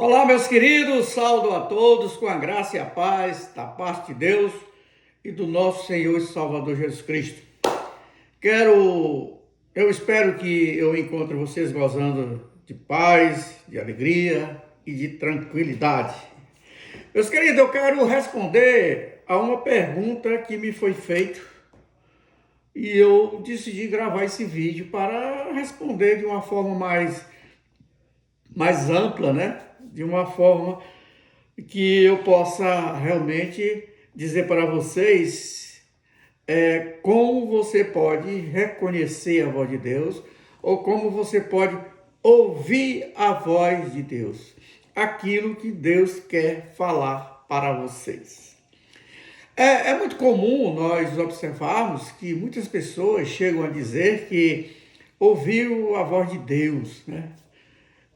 Olá, meus queridos, saúdo a todos com a graça e a paz da parte de Deus e do nosso Senhor e Salvador Jesus Cristo. Eu espero que eu encontre vocês gozando de paz, de alegria e de tranquilidade. Meus queridos, eu quero responder a uma pergunta que me foi feita e eu decidi gravar esse vídeo para responder de uma forma mais ampla, né? De uma forma que eu possa realmente dizer para vocês como você pode reconhecer a voz de Deus ou como você pode ouvir a voz de Deus, aquilo que Deus quer falar para vocês. É muito comum nós observarmos que muitas pessoas chegam a dizer que ouviu a voz de Deus, né?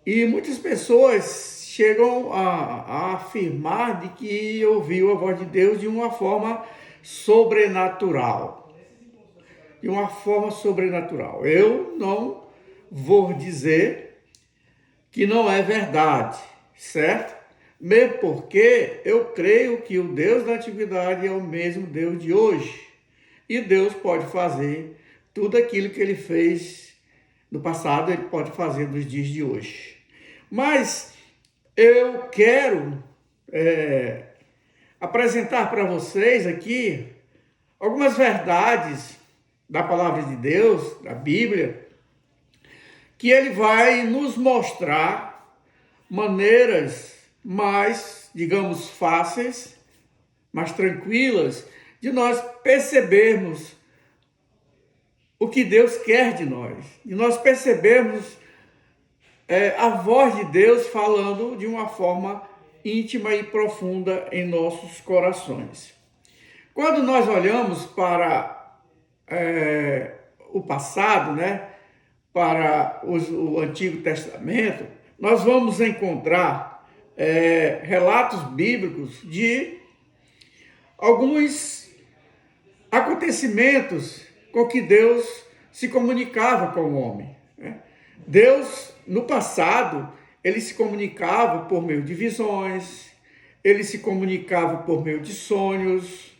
E muitas pessoas chegam a afirmar de que ouviu a voz de Deus de uma forma sobrenatural. De uma forma sobrenatural. Eu não vou dizer que não é verdade, certo? Mesmo porque eu creio que o Deus da antiguidade é o mesmo Deus de hoje. E Deus pode fazer tudo aquilo que ele fez no passado, ele pode fazer nos dias de hoje. Mas eu quero apresentar para vocês aqui algumas verdades da palavra de Deus, da Bíblia, que ele vai nos mostrar maneiras mais, digamos, fáceis, mais tranquilas, de nós percebermos o que Deus quer de nós, de nós percebermos a voz de Deus falando de uma forma íntima e profunda em nossos corações. Quando nós olhamos para o passado, né, para o Antigo Testamento, nós vamos encontrar relatos bíblicos de alguns acontecimentos com que Deus se comunicava com o homem, né? Deus, no passado, ele se comunicava por meio de visões, ele se comunicava por meio de sonhos,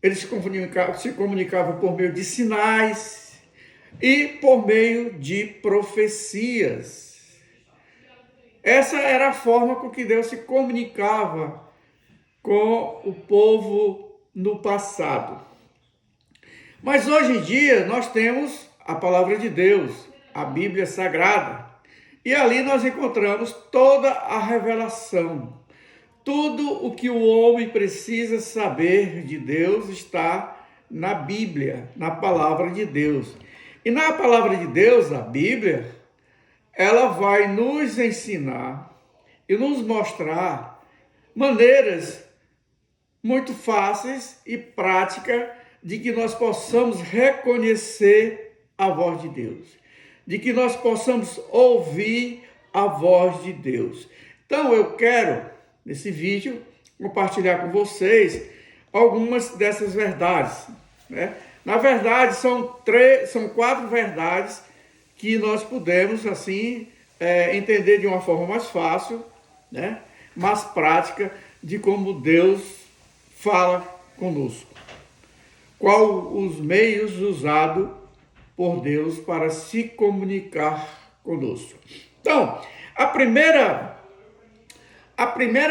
ele se comunicava por meio de sinais e por meio de profecias. Essa era a forma com que Deus se comunicava com o povo no passado. Mas hoje em dia nós temos a palavra de Deus, a Bíblia Sagrada, e ali nós encontramos toda a revelação. Tudo o que o homem precisa saber de Deus está na Bíblia, na palavra de Deus. E na palavra de Deus, a Bíblia, ela vai nos ensinar e nos mostrar maneiras muito fáceis e práticas de que nós possamos reconhecer a voz de Deus, de que nós possamos ouvir a voz de Deus. Então eu quero, nesse vídeo, compartilhar com vocês algumas dessas verdades, né? Na verdade, são 4 verdades que nós podemos, assim, entender de uma forma mais fácil, né? Mais prática, de como Deus fala conosco. Qual os meios usados por Deus para se comunicar conosco. Então, a primeira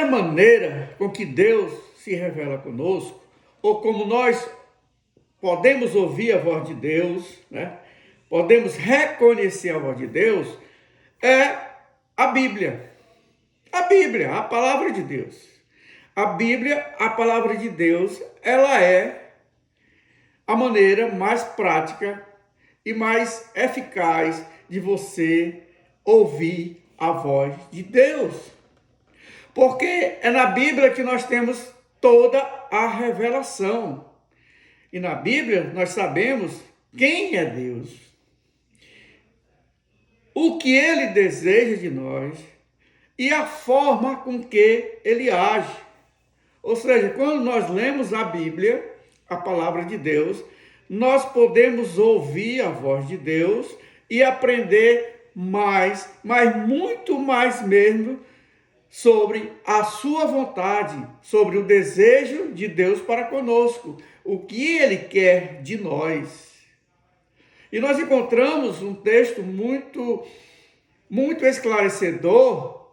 maneira com que Deus se revela conosco, ou como nós podemos ouvir a voz de Deus, né? Podemos reconhecer a voz de Deus, é a Bíblia. A Bíblia, a palavra de Deus. A Bíblia, a palavra de Deus, ela é a maneira mais prática e mais eficaz de você ouvir a voz de Deus. Porque é na Bíblia que nós temos toda a revelação. E na Bíblia nós sabemos quem é Deus, o que Ele deseja de nós e a forma com que Ele age. Ou seja, quando nós lemos a Bíblia, a palavra de Deus, nós podemos ouvir a voz de Deus e aprender mais, mas muito mais mesmo, sobre a sua vontade, sobre o desejo de Deus para conosco, o que Ele quer de nós. E nós encontramos um texto muito esclarecedor,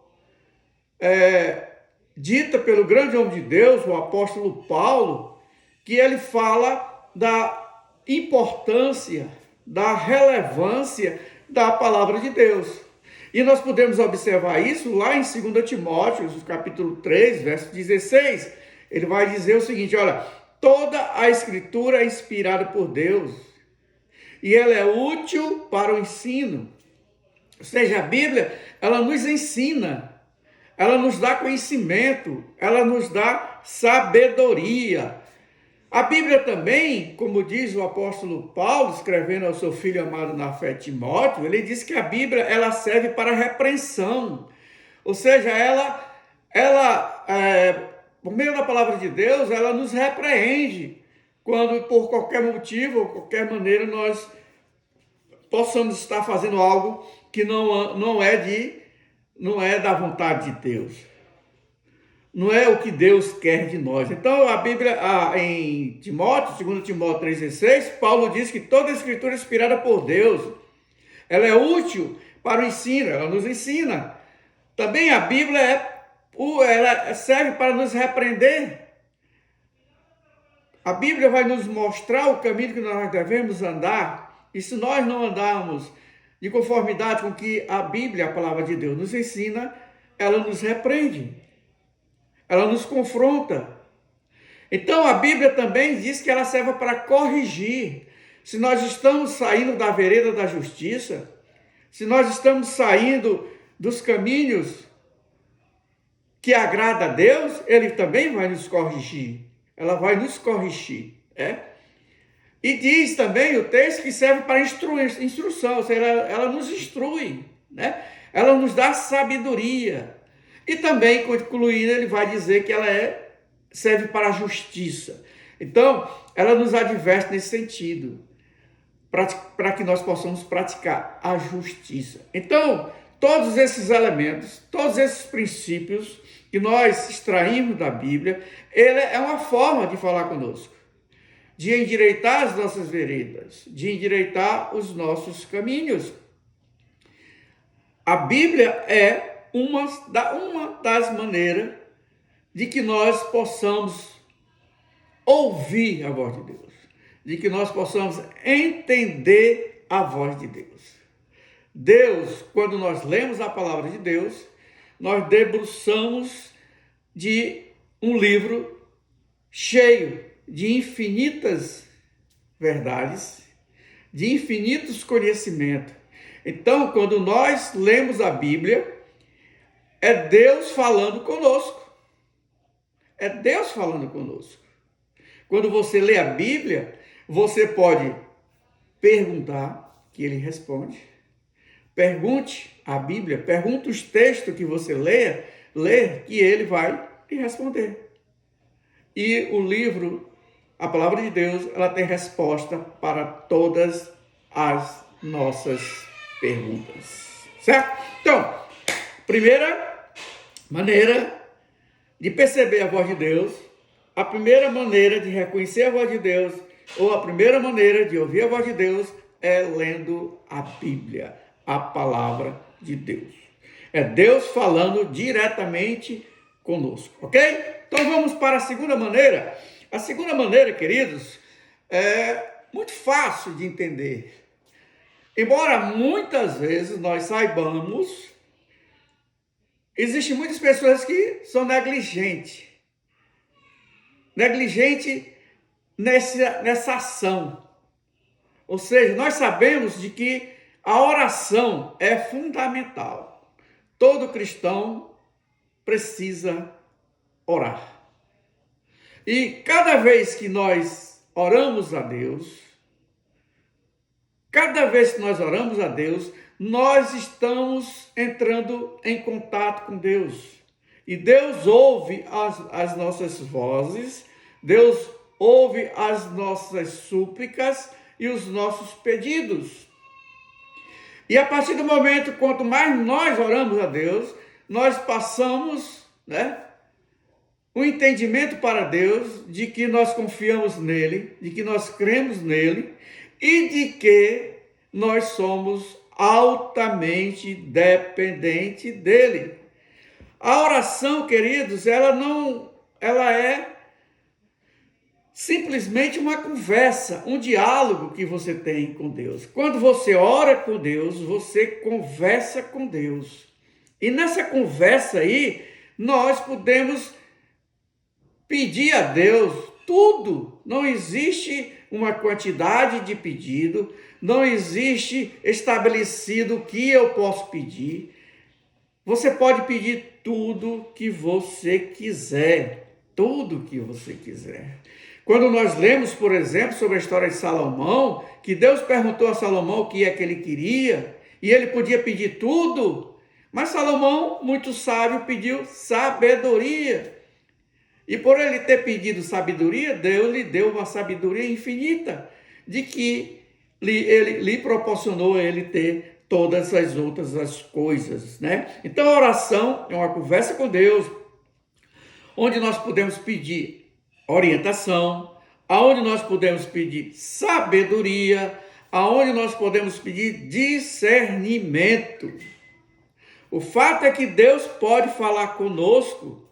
dita pelo grande homem de Deus, o apóstolo Paulo, que ele fala da importância, da relevância da palavra de Deus. E nós podemos observar isso lá em 2 Timóteo, capítulo 3, verso 16. Ele vai dizer o seguinte, olha, toda a escritura é inspirada por Deus e ela é útil para o ensino. Ou seja, a Bíblia, ela nos ensina, ela nos dá conhecimento, ela nos dá sabedoria. A Bíblia também, como diz o apóstolo Paulo, escrevendo ao seu filho amado na fé, Timóteo, ele diz que a Bíblia ela serve para repreensão. Ou seja, por meio da palavra de Deus, ela nos repreende quando por qualquer motivo ou qualquer maneira nós possamos estar fazendo algo que não é da vontade de Deus. Não é o que Deus quer de nós. Então, a Bíblia, em Timóteo, 2 Timóteo 3,16, Paulo diz que toda a escritura é inspirada por Deus. Ela é útil para o ensino, ela nos ensina. Também a Bíblia ela serve para nos repreender. A Bíblia vai nos mostrar o caminho que nós devemos andar. E se nós não andarmos de conformidade com o que a Bíblia, a palavra de Deus, nos ensina, ela nos repreende. Ela nos confronta. Então a Bíblia também diz que ela serve para corrigir. Se nós estamos saindo da vereda da justiça, se nós estamos saindo dos caminhos que agrada a Deus, Ele também vai nos corrigir. Ela vai nos corrigir. E diz também o texto que serve para instrução, ou seja, ela nos instrui, ela nos dá sabedoria. E também, concluindo, ele vai dizer que ela serve para a justiça. Então, ela nos adverte nesse sentido, para que nós possamos praticar a justiça. Então, todos esses elementos, todos esses princípios que nós extraímos da Bíblia, ele é uma forma de falar conosco, de endireitar as nossas veredas, de endireitar os nossos caminhos. A Bíblia é uma das maneiras de que nós possamos ouvir a voz de Deus, de que nós possamos entender a voz de Deus. Deus, quando nós lemos a palavra de Deus, nós debruçamos de um livro cheio de infinitas verdades, de infinitos conhecimentos. Então, quando nós lemos a Bíblia, é Deus falando conosco. É Deus falando conosco. Quando você lê a Bíblia, você pode perguntar, que Ele responde. Pergunte a Bíblia, pergunte os textos que você lê, que Ele vai lhe responder. E o livro, a palavra de Deus, ela tem resposta para todas as nossas perguntas. Certo? Então, primeira maneira de perceber a voz de Deus, a primeira maneira de reconhecer a voz de Deus, ou a primeira maneira de ouvir a voz de Deus é lendo a Bíblia, a palavra de Deus. É Deus falando diretamente conosco, ok? Então vamos para a segunda maneira. A segunda maneira, queridos, é muito fácil de entender. Embora muitas vezes nós saibamos, existem muitas pessoas que são negligentes nessa ação. Ou seja, nós sabemos de que a oração é fundamental. Todo cristão precisa orar. E cada vez que nós oramos a Deus, nós estamos entrando em contato com Deus. E Deus ouve as nossas vozes, Deus ouve as nossas súplicas e os nossos pedidos. E a partir do momento, quanto mais nós oramos a Deus, nós passamos, né, o entendimento para Deus de que nós confiamos nele, de que nós cremos nele e de que nós somos altamente dependentes dele. A oração, queridos, ela é simplesmente uma conversa, um diálogo que você tem com Deus. Quando você ora com Deus, você conversa com Deus. E nessa conversa aí, nós podemos pedir a Deus tudo. Não existe uma quantidade de pedido, não existe estabelecido o que eu posso pedir. Você pode pedir tudo que você quiser, tudo que você quiser. Quando nós lemos, por exemplo, sobre a história de Salomão, que Deus perguntou a Salomão o que é que ele queria, e ele podia pedir tudo, mas Salomão, muito sábio, pediu sabedoria. E por ele ter pedido sabedoria, Deus lhe deu uma sabedoria infinita, de que ele lhe proporcionou ele ter todas as outras as coisas, né? Então a oração é uma conversa com Deus, onde nós podemos pedir orientação, aonde nós podemos pedir sabedoria, aonde nós podemos pedir discernimento. O fato é que Deus pode falar conosco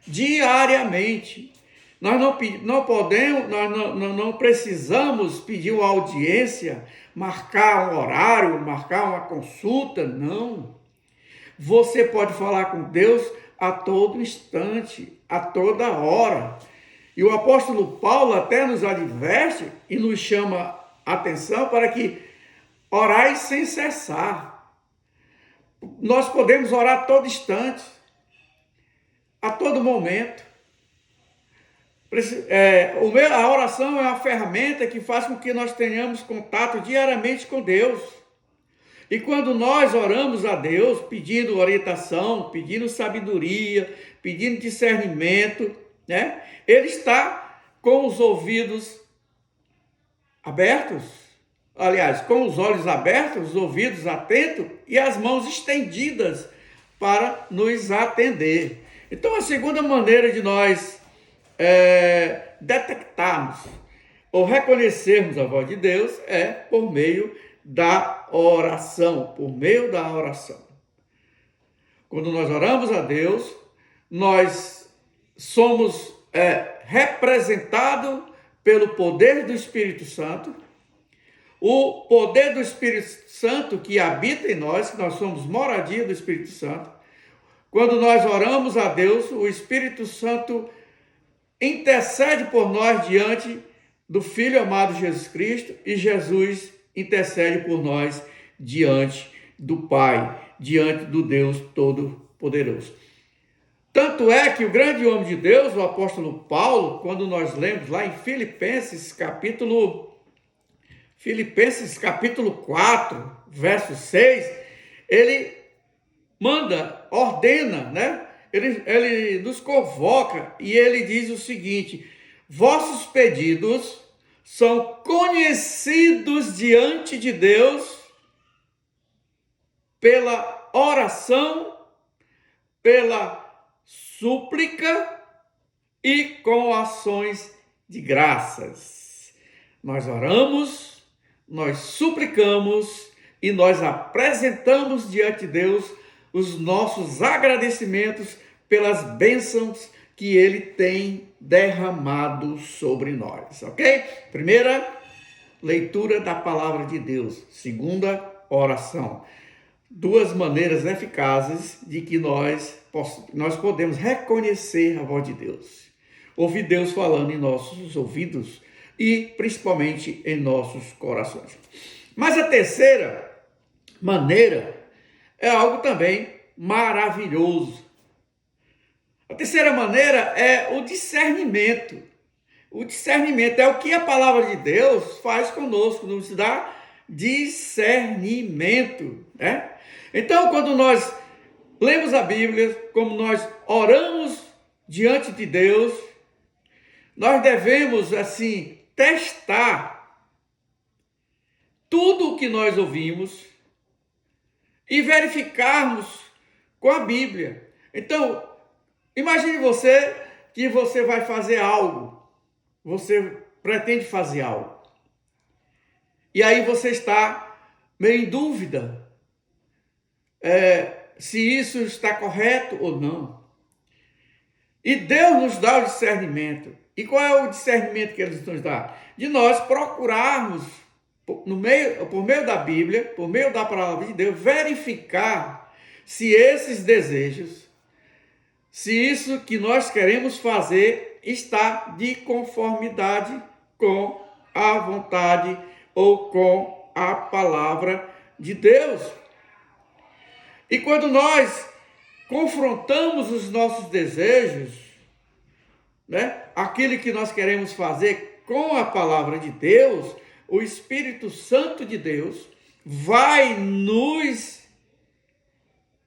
diariamente. Nós não precisamos pedir uma audiência, marcar um horário, marcar uma consulta, não. Você pode falar com Deus a todo instante, a toda hora. E o apóstolo Paulo até nos adverte e nos chama a atenção para que orai sem cessar. Nós podemos orar a todo instante, a todo momento. A oração é uma ferramenta que faz com que nós tenhamos contato diariamente com Deus. E quando nós oramos a Deus, pedindo orientação, pedindo sabedoria, pedindo discernimento, né? Ele está com os ouvidos abertos, aliás, com os olhos abertos, os ouvidos atentos e as mãos estendidas para nos atender. Então, a segunda maneira de nós detectarmos ou reconhecermos a voz de Deus é por meio da oração, por meio da oração. Quando nós oramos a Deus, nós somos representados pelo poder do Espírito Santo, o poder do Espírito Santo que habita em nós, que nós somos moradia do Espírito Santo. Quando nós oramos a Deus, o Espírito Santo intercede por nós diante do Filho amado Jesus Cristo e Jesus intercede por nós diante do Pai, diante do Deus Todo-Poderoso. Tanto é que o grande homem de Deus, o apóstolo Paulo, quando nós lemos lá em Filipenses capítulo 4, verso 6, ele ordena, né? Ele nos convoca e ele diz o seguinte: vossos pedidos são conhecidos diante de Deus pela oração, pela súplica e com ações de graças. Nós oramos, nós suplicamos e nós apresentamos diante de Deus os nossos agradecimentos pelas bênçãos que Ele tem derramado sobre nós, ok? Primeira, leitura da palavra de Deus. Segunda, oração. Duas maneiras eficazes de que nós podemos reconhecer a voz de Deus. Ouvir Deus falando em nossos ouvidos e principalmente em nossos corações. Mas a terceira maneira é algo também maravilhoso. A terceira maneira é o discernimento. O discernimento é o que a palavra de Deus faz conosco, nos dá discernimento, né? Então, quando nós lemos a Bíblia, como nós oramos diante de Deus, nós devemos, assim, testar tudo o que nós ouvimos e verificarmos com a Bíblia. Então, imagine você que você vai fazer algo, você pretende fazer algo, e aí você está meio em dúvida se isso está correto ou não. E Deus nos dá o discernimento. E qual é o discernimento que Ele nos dá? De nós procurarmos, por meio da Bíblia, por meio da palavra de Deus, verificar se esses desejos, se isso que nós queremos fazer está de conformidade com a vontade ou com a palavra de Deus. E quando nós confrontamos os nossos desejos, né, aquilo que nós queremos fazer com a palavra de Deus, o Espírito Santo de Deus vai nos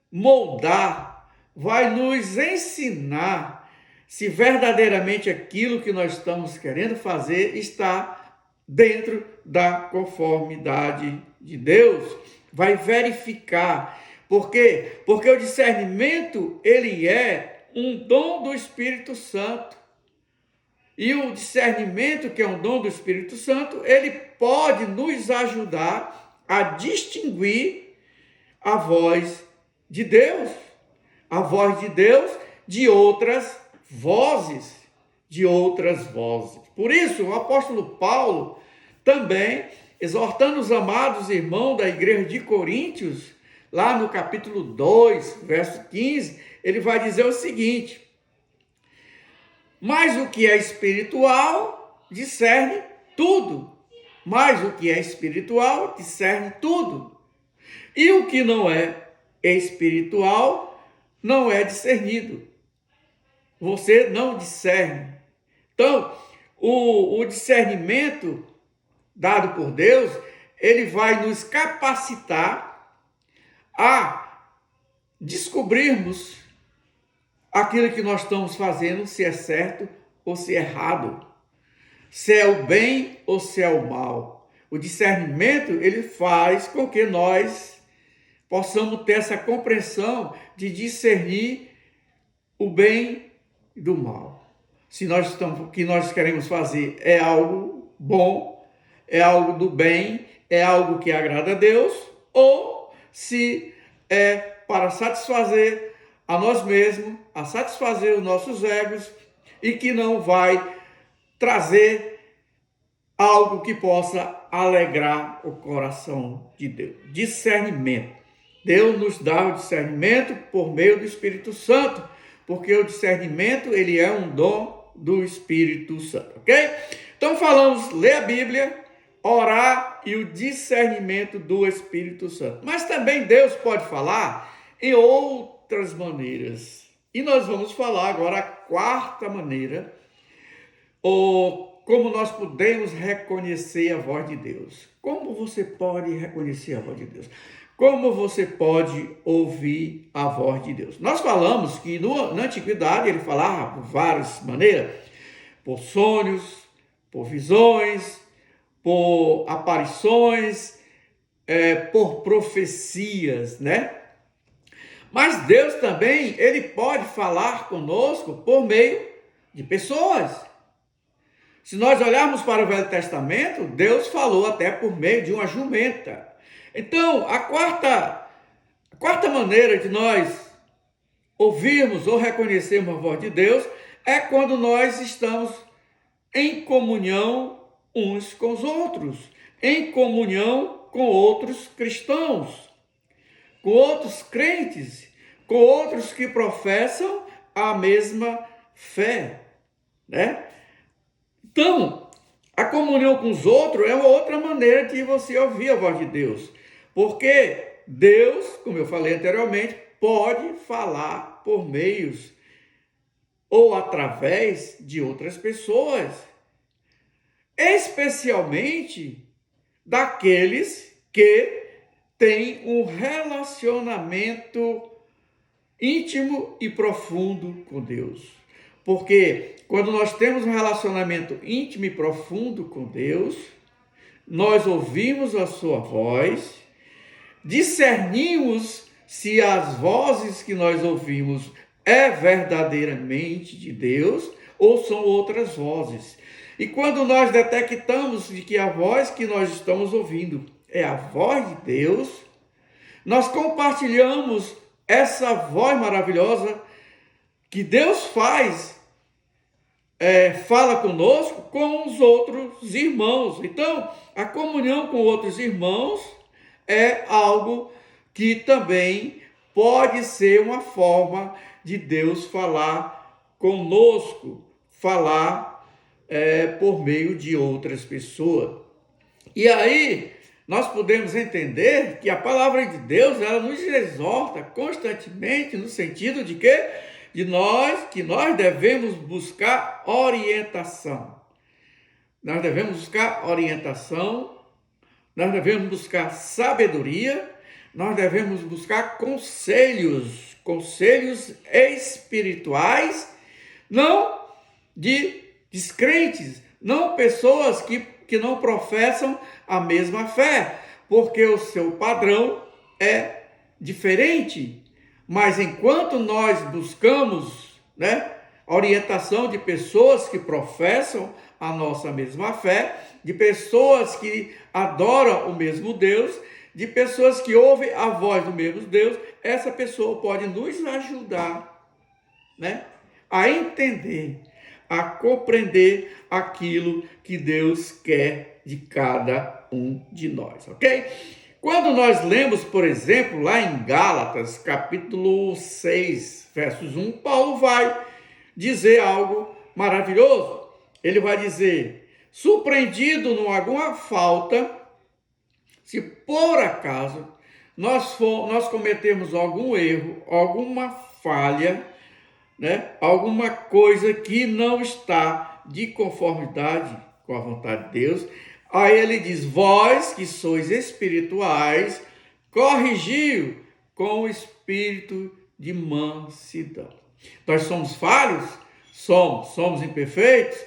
moldar, vai nos ensinar se verdadeiramente aquilo que nós estamos querendo fazer está dentro da conformidade de Deus. Vai verificar. Por quê? Porque o discernimento, ele é um dom do Espírito Santo. E o discernimento, que é um dom do Espírito Santo, ele pode nos ajudar a distinguir a voz de Deus. A voz de Deus de outras vozes. Por isso, o apóstolo Paulo também, exortando os amados irmãos da igreja de Coríntios, lá no capítulo 2, verso 15, ele vai dizer o seguinte: mas o que é espiritual discerne tudo. Mas o que é espiritual discerne tudo. E o que não é espiritual não é discernido. Você não discerne. Então, o discernimento dado por Deus, ele vai nos capacitar a descobrirmos aquilo que nós estamos fazendo, se é certo ou se é errado, se é o bem ou se é o mal. O discernimento, ele faz com que nós possamos ter essa compreensão de discernir o bem do mal. Se o que nós queremos fazer é algo bom, é algo do bem, é algo que agrada a Deus, ou se é para satisfazer a nós mesmos, a satisfazer os nossos egos, e que não vai trazer algo que possa alegrar o coração de Deus. Discernimento. Deus nos dá o discernimento por meio do Espírito Santo, porque o discernimento, ele é um dom do Espírito Santo, ok? Então falamos, ler a Bíblia, orar e o discernimento do Espírito Santo. Mas também Deus pode falar em outras maneiras. E nós vamos falar agora a quarta maneira, ou como nós podemos reconhecer a voz de Deus. Como você pode reconhecer a voz de Deus? Como você pode ouvir a voz de Deus? Nós falamos que na antiguidade ele falava por várias maneiras, por sonhos, por visões, por aparições, por profecias, né? Mas Deus também, ele pode falar conosco por meio de pessoas. Se nós olharmos para o Velho Testamento, Deus falou até por meio de uma jumenta. Então, a quarta maneira de nós ouvirmos ou reconhecermos a voz de Deus é quando nós estamos em comunhão uns com os outros, em comunhão com outros cristãos, com outros crentes, com outros que professam a mesma fé, né? Então, a comunhão com os outros é uma outra maneira de você ouvir a voz de Deus, porque Deus, como eu falei anteriormente, pode falar por meios ou através de outras pessoas, especialmente daqueles que têm um relacionamento íntimo e profundo com Deus. Porque quando nós temos um relacionamento íntimo e profundo com Deus, nós ouvimos a sua voz, discernimos se as vozes que nós ouvimos é verdadeiramente de Deus ou são outras vozes. E quando nós detectamos de que a voz que nós estamos ouvindo é a voz de Deus, nós compartilhamos essa voz maravilhosa que Deus fala conosco com os outros irmãos. Então, a comunhão com outros irmãos é algo que também pode ser uma forma de Deus falar conosco, falar por meio de outras pessoas. E aí, nós podemos entender que a palavra de Deus, ela nos exorta constantemente no sentido de que nós devemos buscar orientação. Nós devemos buscar orientação, nós devemos buscar sabedoria, nós devemos buscar conselhos espirituais, não de descrentes, não pessoas que não professam a mesma fé, porque o seu padrão é diferente. Mas enquanto nós buscamos, orientação de pessoas que professam a nossa mesma fé, de pessoas que adoram o mesmo Deus, de pessoas que ouvem a voz do mesmo Deus, essa pessoa pode nos ajudar, a entender, a compreender aquilo que Deus quer de cada um de nós, ok? Quando nós lemos, por exemplo, lá em Gálatas, capítulo 6, versos 1, Paulo vai dizer algo maravilhoso. Ele vai dizer: surpreendido em alguma falta, se por acaso nós cometemos algum erro, alguma falha, alguma coisa que não está de conformidade com a vontade de Deus, aí ele diz: vós que sois espirituais, corrigiu com o espírito de mansidão. Nós somos falhos? Somos imperfeitos?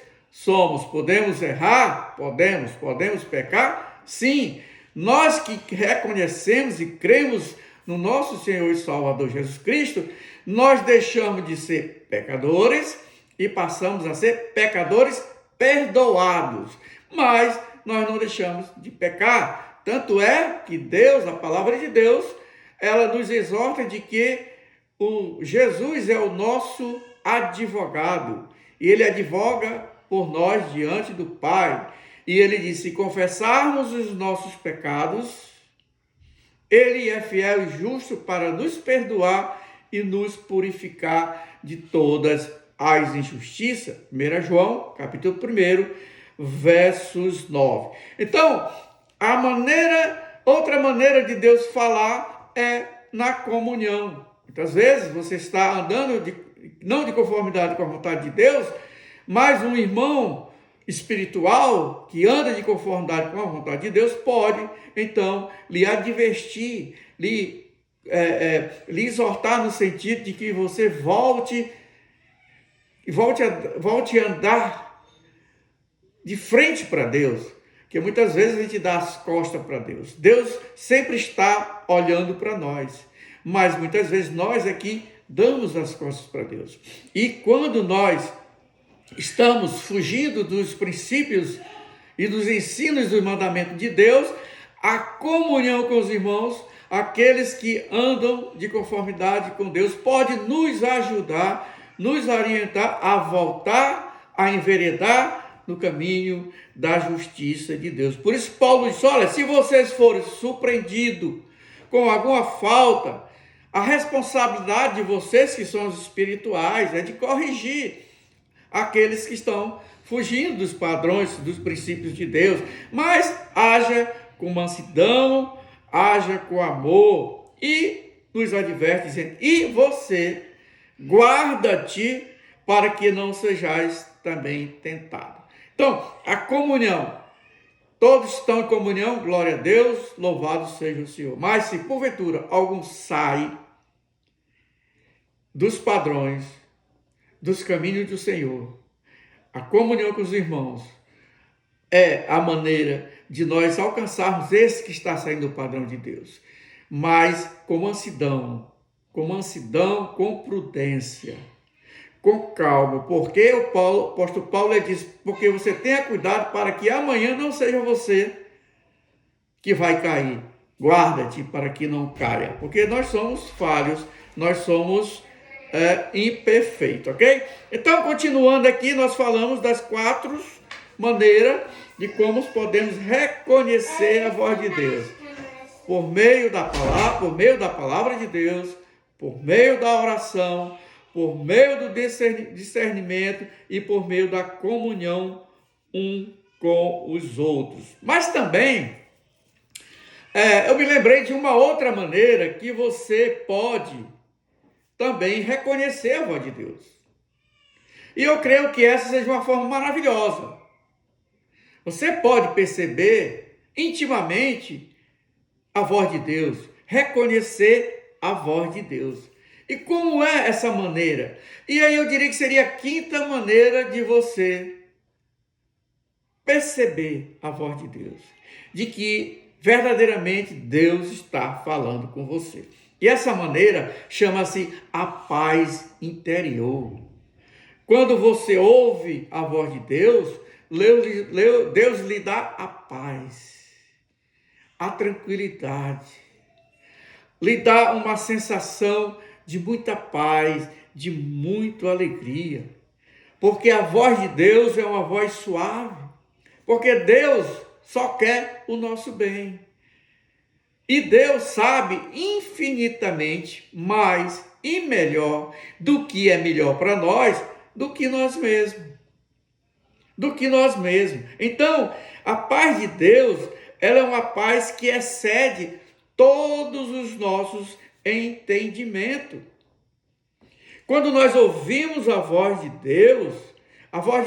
Podemos errar? Podemos pecar? Sim. Nós que reconhecemos e cremos no nosso Senhor e Salvador Jesus Cristo, nós deixamos de ser pecadores e passamos a ser pecadores perdoados. Mas nós não deixamos de pecar. Tanto é que Deus, a palavra de Deus, ela nos exorta de que o Jesus é o nosso advogado. E ele advoga por nós diante do Pai. E ele diz: se confessarmos os nossos pecados, ele é fiel e justo para nos perdoar e nos purificar de todas as injustiças. 1 João, capítulo 1, versos 9. Então, outra maneira de Deus falar é na comunhão. Muitas vezes você está andando não de conformidade com a vontade de Deus, mas um irmão espiritual que anda de conformidade com a vontade de Deus pode, então, lhe advertir, lhe exortar no sentido de que você volte a andar de frente para Deus, porque muitas vezes a gente dá as costas para Deus. Deus sempre está olhando para nós, mas muitas vezes nós aqui damos as costas para Deus. E quando nós estamos fugindo dos princípios e dos ensinos do mandamento de Deus, a comunhão com os irmãos, aqueles que andam de conformidade com Deus, pode nos ajudar, nos orientar a voltar, a enveredar no caminho da justiça de Deus. Por isso Paulo diz: olha, se vocês forem surpreendidos com alguma falta, a responsabilidade de vocês que são os espirituais é de corrigir aqueles que estão fugindo dos padrões, dos princípios de Deus, mas haja com mansidão, haja com amor, e nos adverte dizendo: e você, guarda-te para que não sejais também tentado. Então, a comunhão, todos estão em comunhão, glória a Deus, louvado seja o Senhor. Mas se porventura algum sai dos padrões, dos caminhos do Senhor, a comunhão com os irmãos é a maneira de nós alcançarmos esse que está saindo do padrão de Deus. mas com mansidão, com prudência, com calma, porque o apóstolo Paulo diz, porque você tenha cuidado para que amanhã não seja você que vai cair. Guarda-te para que não caia, porque nós somos falhos, nós somos imperfeitos, ok? Então, continuando aqui, nós falamos das 4 maneiras de como podemos reconhecer a voz de Deus. Por meio da palavra de Deus, por meio da oração, por meio do discernimento e por meio da comunhão um com os outros. Mas também, eu me lembrei de uma outra maneira que você pode também reconhecer a voz de Deus. E eu creio que essa seja uma forma maravilhosa. Você pode perceber intimamente a voz de Deus, reconhecer a voz de Deus. E como é essa maneira? E aí eu diria que seria a 5ª maneira de você perceber a voz de Deus, de que verdadeiramente Deus está falando com você. E essa maneira chama-se a paz interior. Quando você ouve a voz de Deus, Deus lhe dá a paz, a tranquilidade, lhe dá uma sensação de muita paz, de muita alegria, porque a voz de Deus é uma voz suave, porque Deus só quer o nosso bem. E Deus sabe infinitamente mais e melhor do que é melhor para nós do que nós mesmos. Então, a paz de Deus, ela é uma paz que excede todos os nossos entendimentos. Quando nós ouvimos a voz de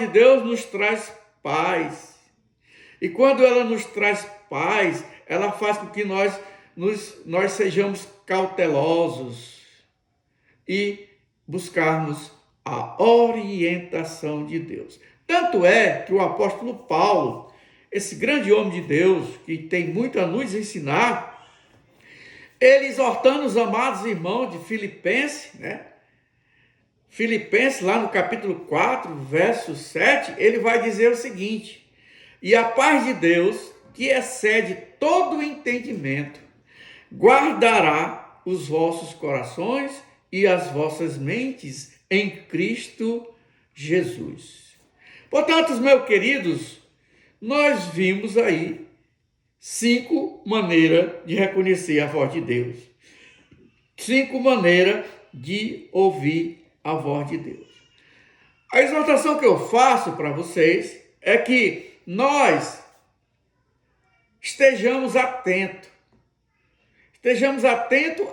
Deus nos traz paz. E quando ela nos traz paz, ela faz com que nós sejamos cautelosos e buscarmos a orientação de Deus. Tanto é que o apóstolo Paulo, esse grande homem de Deus, que tem muito a nos ensinar, ele exortando os amados irmãos de Filipenses, Filipenses, lá no capítulo 4, verso 7, ele vai dizer o seguinte: e a paz de Deus, que excede todo o entendimento, guardará os vossos corações e as vossas mentes em Cristo Jesus. Portanto, meus queridos, nós vimos aí 5 maneiras de reconhecer a voz de Deus. 5 maneiras de ouvir a voz de Deus. A exortação que eu faço para vocês é que nós estejamos atentos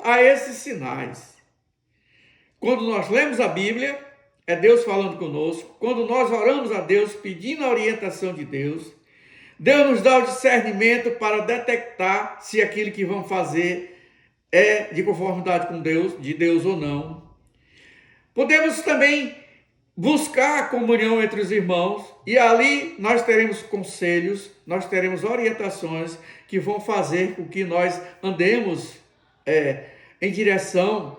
a esses sinais. Quando nós lemos a Bíblia, é Deus falando conosco. Quando nós oramos a Deus, pedindo a orientação de Deus, Deus nos dá o discernimento para detectar se aquilo que vamos fazer é de conformidade com Deus, de Deus ou não. Podemos também buscar a comunhão entre os irmãos e ali nós teremos conselhos, nós teremos orientações que vão fazer com que nós andemos em direção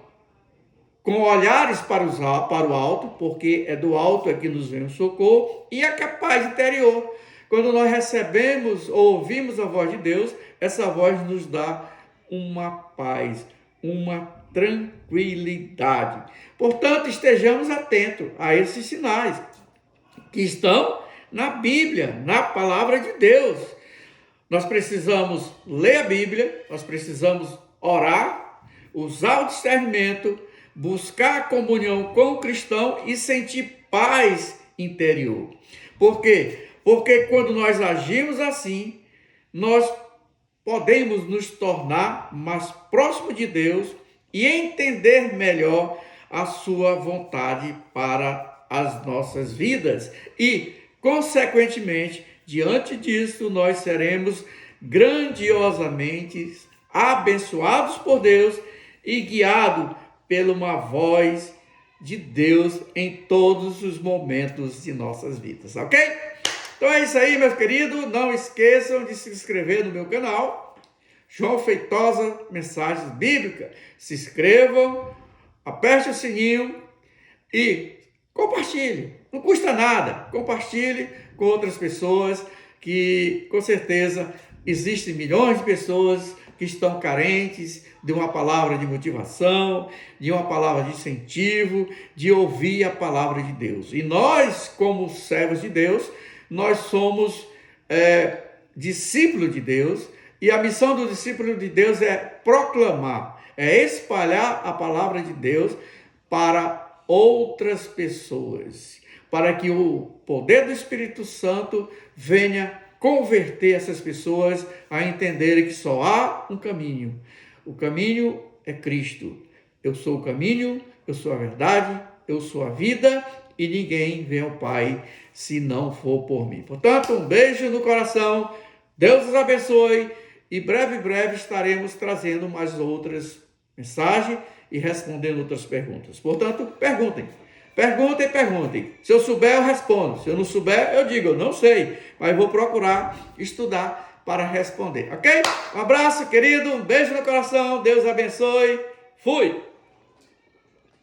com olhares para o alto, porque é do alto que nos vem o socorro, e a paz interior. Quando nós recebemos ou ouvimos a voz de Deus, essa voz nos dá uma paz, uma tranquilidade. Portanto, estejamos atentos a esses sinais que estão na Bíblia, na palavra de Deus. Nós precisamos ler a Bíblia, nós precisamos orar, usar o discernimento, buscar a comunhão com o cristão e sentir paz interior. Por quê? Porque quando nós agimos assim, nós podemos nos tornar mais próximos de Deus e entender melhor a sua vontade para as nossas vidas. E, consequentemente, diante disso, nós seremos grandiosamente abençoados por Deus e guiados por uma voz de Deus em todos os momentos de nossas vidas, ok? Então é isso aí, meus queridos. Não esqueçam de se inscrever no meu canal. João Feitosa, Mensagens Bíblicas. Se inscrevam, aperte o sininho e compartilhe. Não custa nada. Compartilhe com outras pessoas, que com certeza existem milhões de pessoas que estão carentes de uma palavra de motivação, de uma palavra de incentivo, de ouvir a palavra de Deus. E nós, como servos de Deus, nós somos discípulos de Deus, e a missão do discípulo de Deus é proclamar, é espalhar a palavra de Deus para outras pessoas, para que o poder do Espírito Santo venha converter essas pessoas a entenderem que só há um caminho. O caminho é Cristo. Eu sou o caminho, eu sou a verdade, eu sou a vida, e ninguém vem ao Pai se não for por mim. Portanto, um beijo no coração, Deus os abençoe, e breve estaremos trazendo mais outras mensagens e respondendo outras perguntas. Portanto, perguntem. Perguntem. Se eu souber, eu respondo. Se eu não souber, eu digo, eu não sei. Mas vou procurar estudar para responder, ok? Um abraço, querido. Um beijo no coração. Deus abençoe. Fui!